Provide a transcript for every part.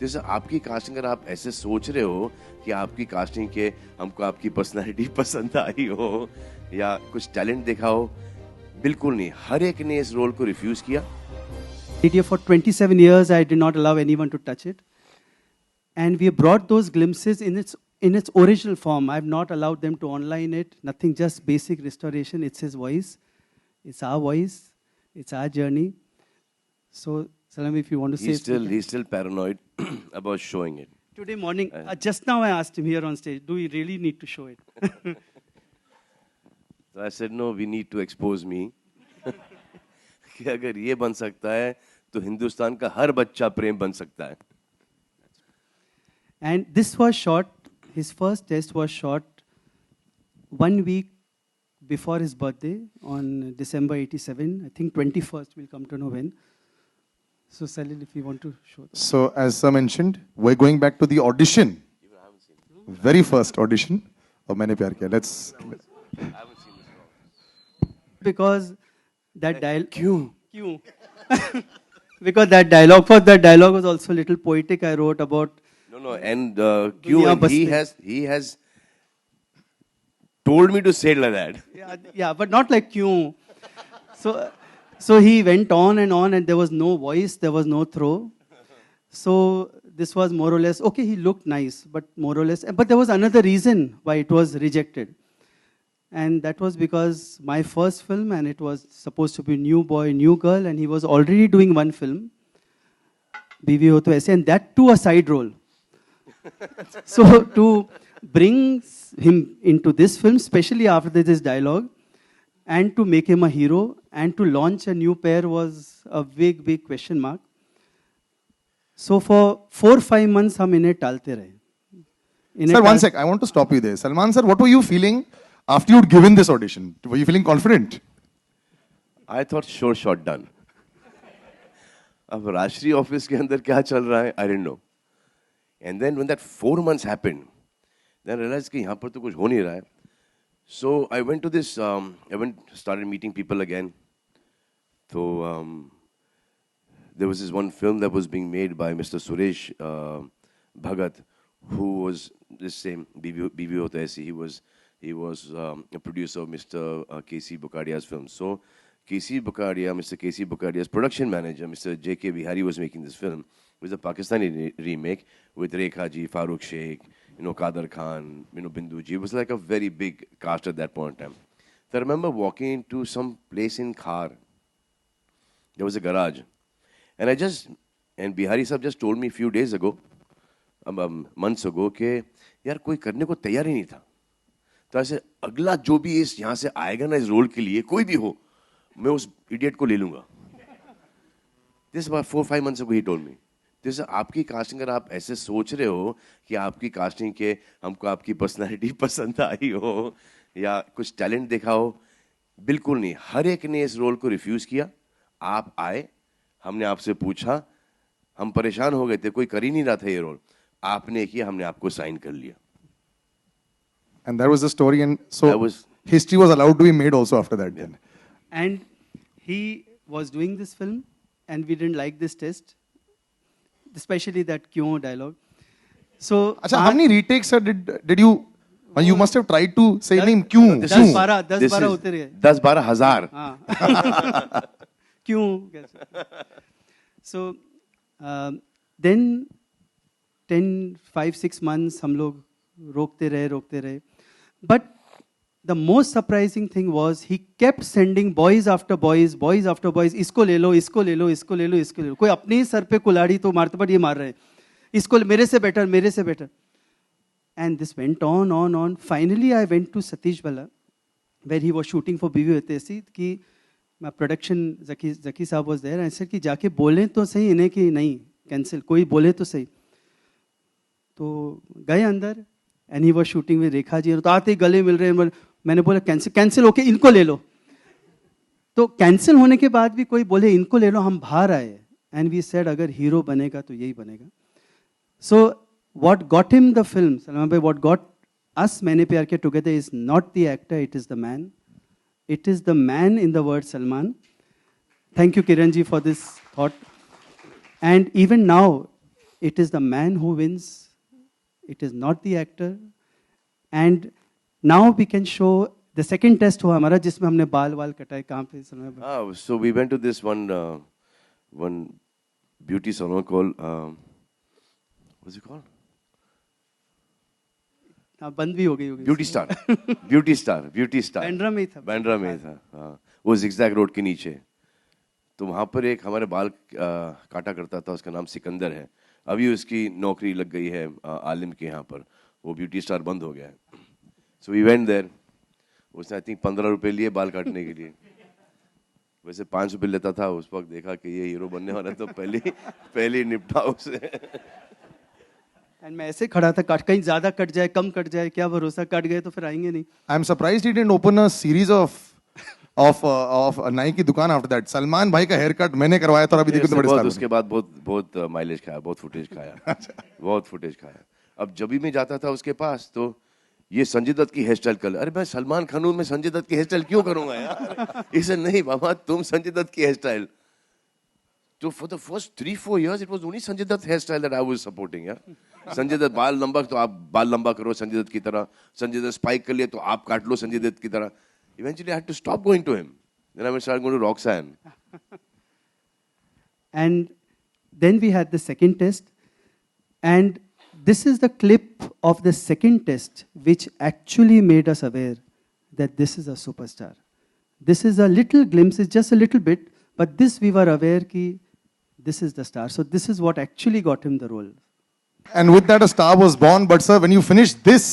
जैसे आपकी कास्टिंग, अगर आप ऐसे सोच रहे हो कि आपकी कास्टिंग के हमको आपकी पर्सनालिटी पसंद आई हो या कुछ टैलेंट देखा हो, बिल्कुल नहीं, हर एक ने इस रोल को रिफ्यूज किया. Media for 27 years, I did not allow anyone to touch it. And we brought those glimpses in its original form. I've not allowed them to online it, nothing, just basic restoration. It's his voice, it's our voice, it's our journey. So, Salam, if you want to say something. He's still paranoid about showing it. Today morning, just now I asked him here on stage, do we really need to show it? So I said, no, we need to expose me. कि अगर ये बन सकता है तो हिंदुस्तान का हर बच्चा प्रेम बन सकता है. And this was shot, his first test was shot 1 week before his birthday on December 87. I think 21st, we'll come to know when. So Salil, if you want to show that. So as Sir mentioned, we're going back to the audition. Very first audition of Maine Pyar Kiya. Let's... I haven't seen this. Because that dialogue... Because that dialogue was also a little poetic. I wrote about... No, and Q, and he has told me to say it like that. Yeah, but not like Q. So he went on, and there was no voice, there was no throw. So this was more or less, okay, he looked nice, but more or less, but there was another reason why it was rejected. And that was because my first film, and it was supposed to be New Boy, New Girl, and he was already doing one film, Bivi Ho To Aise, and that too a side role. So to bring him into this film, especially after this dialogue, and to make him a hero, and to launch a new pair was a big, big question mark. So for 4-5 months, hum inhe talte rahe. Sir, one sec, I want to stop you there. Salman sir, what were you feeling after you'd given this audition? Were you feeling confident? I thought sure shot done. अब राष्ट्रीय office के अंदर क्या चल रहा है, I didn't know. And then when that 4 months happened, then I realized कि यहाँ पर तो कुछ हो नहीं रहा है. So I went to this, started meeting people again. So there was this one film that was being made by Mr. Suresh Bhagat, who was this same Bivi Ho To Aise. He was a producer of Mr. K.C. Bukadia's film. So Mr. K.C. Bukadia's production manager, Mr. J.K. Bihari, was making this film. It was a Pakistani remake with Rekha ji, Farooq Sheikh, Kader Khan, Bindu ji. It was like a very big cast at that point in time. So I remember walking into some place in Khar. There was a garage. And Bihari sahab just told me a few days ago, months ago, कि यार कोई करने को तैयार ही नहीं था. तो ऐसे अगला जो भी इस यहाँ से आएगा ना इस रोल के लिए, कोई भी हो, मैं उस इडियट को ले लूँगा. This about 4-5 months ago he told me. जैसे आपकी कास्टिंग, अगर आप ऐसे सोच रहे हो कि आपकी कास्टिंग के हमको आपकी पर्सनालिटी पसंद आई हो या कुछ टैलेंट देखा हो, बिल्कुल नहीं, हर एक ने इस रोल को रिफ्यूज किया. आप आए, हमने आपसे पूछा, हम परेशान हो गए थे, कोई कर ही नहीं रहा था ये रोल, आपने किया, हमने आपको साइन कर लिया. And that was the story, and so history was allowed to be made also after that. Then. And he was doing this film, and we didn't like this test, especially that Kyun dialogue. So, how many retakes did you? You must have tried to say name Kyun. 10-12 होते रहे. 10-12 हजार. Kyun? So then 5-6 months हम लोग रोकते रहे. But the most surprising thing was he kept sending boys after boys. इसको ले लो. कोई अपने ही सर पे कुल्हाड़ी तो मारते, पर ये मार रहे हैं. इसको मेरे से better. And this went on. Finally, I went to Satish Bala, where he was shooting for Bivi Ho To Aise. कि my production Zaki साहब was there. I said कि जाके बोलें तो सही इन्हें कि नहीं cancel. कोई बोले तो सही. तो गए अंदर. And he was shooting with Rekha ji. तो आते ही गले मिल रहे हैं. मैंने बोला कैंसिल होके इनको ले लो. तो कैंसिल होने के बाद भी कोई बोले इनको ले लो, हम बाहर आए. And we said अगर हीरो बनेगा तो यही बनेगा. So what got him the film, Salman bhai, what got us Maine Pyar Kiya together is not the actor, it is the man. It is the man in the word Salman. Thank you, Kiran ji, for this thought. And even now, it is the man who wins, it is not the actor. And now we can show the second test हुआ हमारा जिसमें हमने बाल वाल कटाए कहाँ पे समय पर. So we went to this one beauty salon called what's it called? हाँ बंद भी हो गई होगी. Beauty Star. Beauty Star. Beauty Star. Bandra में ही था. बैंड्रा में ही था. हाँ. वो zigzag रोड के नीचे. तो वहाँ पर एक हमारे बाल काटा करता था, उसका नाम सिकंदर है. अभी उसकी नौकरी लग गई है आलिम के यहाँ पर. वो ब्यूटी स्टार बंद हो गया है. So we went there. उसने आई थिंक 15 रुपए लिए बाल काटने के लिए. वैसे 5 रुपए लेता था. उस वक्त देखा कि ये हीरो बनने वाला है तो पहले ही निपटा उसे. एंड मैं ऐसे खड़ा था, कहीं ज्यादा कट जाए कम कट जाए क्या भरोसा, कट गए तो फिर आएंगे नहीं. I am surprised he didn't open a series of नाई की दुकान आफ्टर दैट. सलमान भाई का हेयर कट मैंने करवाया था और अभी देखो तो बड़े स्टार. उसके बाद बहुत माइलेज खाया, बहुत फुटेज खाया. बहुत फुटेज खाया. अब जब भी मैं जाता था उसके पास तो ये संजय दत्त की हेयर स्टाइल कर. अरे मैं सलमान खान हूं, मैं संजय दत्त की हेयर स्टाइल क्यों करूंगा यार. इसे नहीं बाबा, तुम संजय दत्त की हेयर स्टाइल. तो for the first 3-4 years it was only Sanjay Dutt hair style that I was supporting यार. संजय दत्त बाल लंबा तो आप बाल लंबा करो संजय दत्त की तरह. संजय दत्त स्पाइक कर लिए तो आप काट लो संजय दत्त की तरह. Eventually I had to stop going to him. Then I started going to Roxanne. And then we had the second test. And this is the clip of the second test which actually made us aware that this is a superstar. This is a little glimpse, it's just a little bit, but this we were aware ki this is the star. So this is what actually got him the role. And with that a star was born. But sir, when you finished this,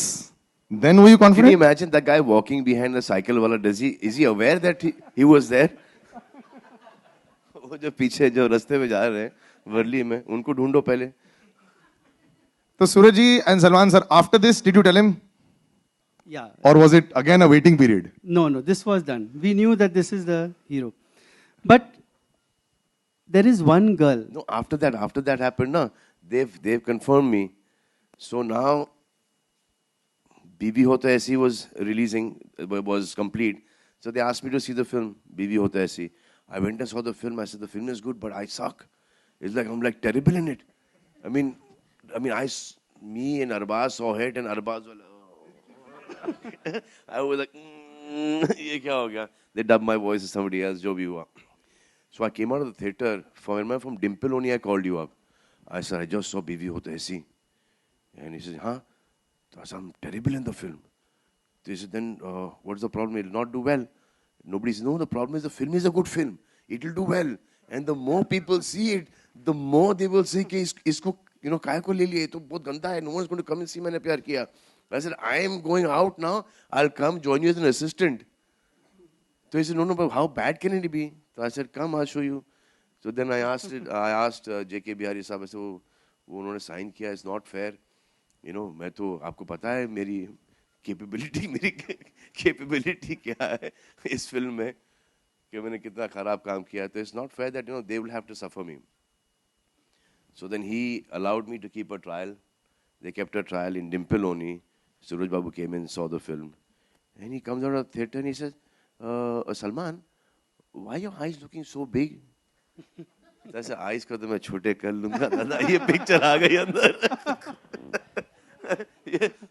then were you Can confident? you imagine that guy walking behind the cycle wala? Is he aware that he was there? वो जो पीछे जो रास्ते में जा रहे हैं वर्ली में, उनको ढूंढो पहले. So Suraj ji and Salman sir, after this, did you tell him? Yeah. Or was it again a waiting period? No, this was done. We knew that this is the hero. But there is one girl. No, after that happened, na, they've confirmed me. So now Bibi Hota Aisi was complete. So they asked me to see the film, Bibi Hota Aisi. I went and saw the film. I said, the film is good, but I suck. It's like, I'm like terrible in it. I mean, me and Arbaz saw it, and Arbaz was like, I was like, ye kya ho gaya? They dubbed my voice as somebody else, jo bhi hua. So I came out of the theater. From Dimple only I called you up. I said, I just saw Bibi Hota Aisi. And he said, huh? So I said, I'm terrible in the film. So he said, then what's the problem? It will not do well. Nobody said, no, the problem is the film is a good film. It will do well. And the more people see it, the more they will say, कि इसको, काहे को ले लिए, तो बहुत गंदा है. No one is going to come and see मैंने प्यार किया. I said, I am going out now. I'll come join you as an assistant. So he said, no, but how bad can it be? So I said, come, I'll show you. So then I asked J.K. Bihari साहब, ऐसे वो उन्होंने sign किया. It's not fair. मैं तो आपको पता है मेरी capability क्या है इस फिल्म में कि मैंने कितना खराब काम किया. तो it's not fair that they will have to suffer me. So then he allowed me to keep a trial. They kept a trial in Dimple only. Suraj Babu came in, saw the film, and he comes out of the theater and he says, Salman, why are your eyes looking so big? I said, eyes को तो मैं छोटे कर लूँगा दादा, ये picture आ गई अंदर.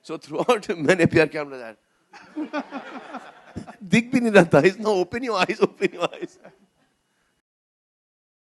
So throughout मैंने प्यार किया हमने यार. दिख भी नहीं रहा था. It's now open your eyes, open your eyes.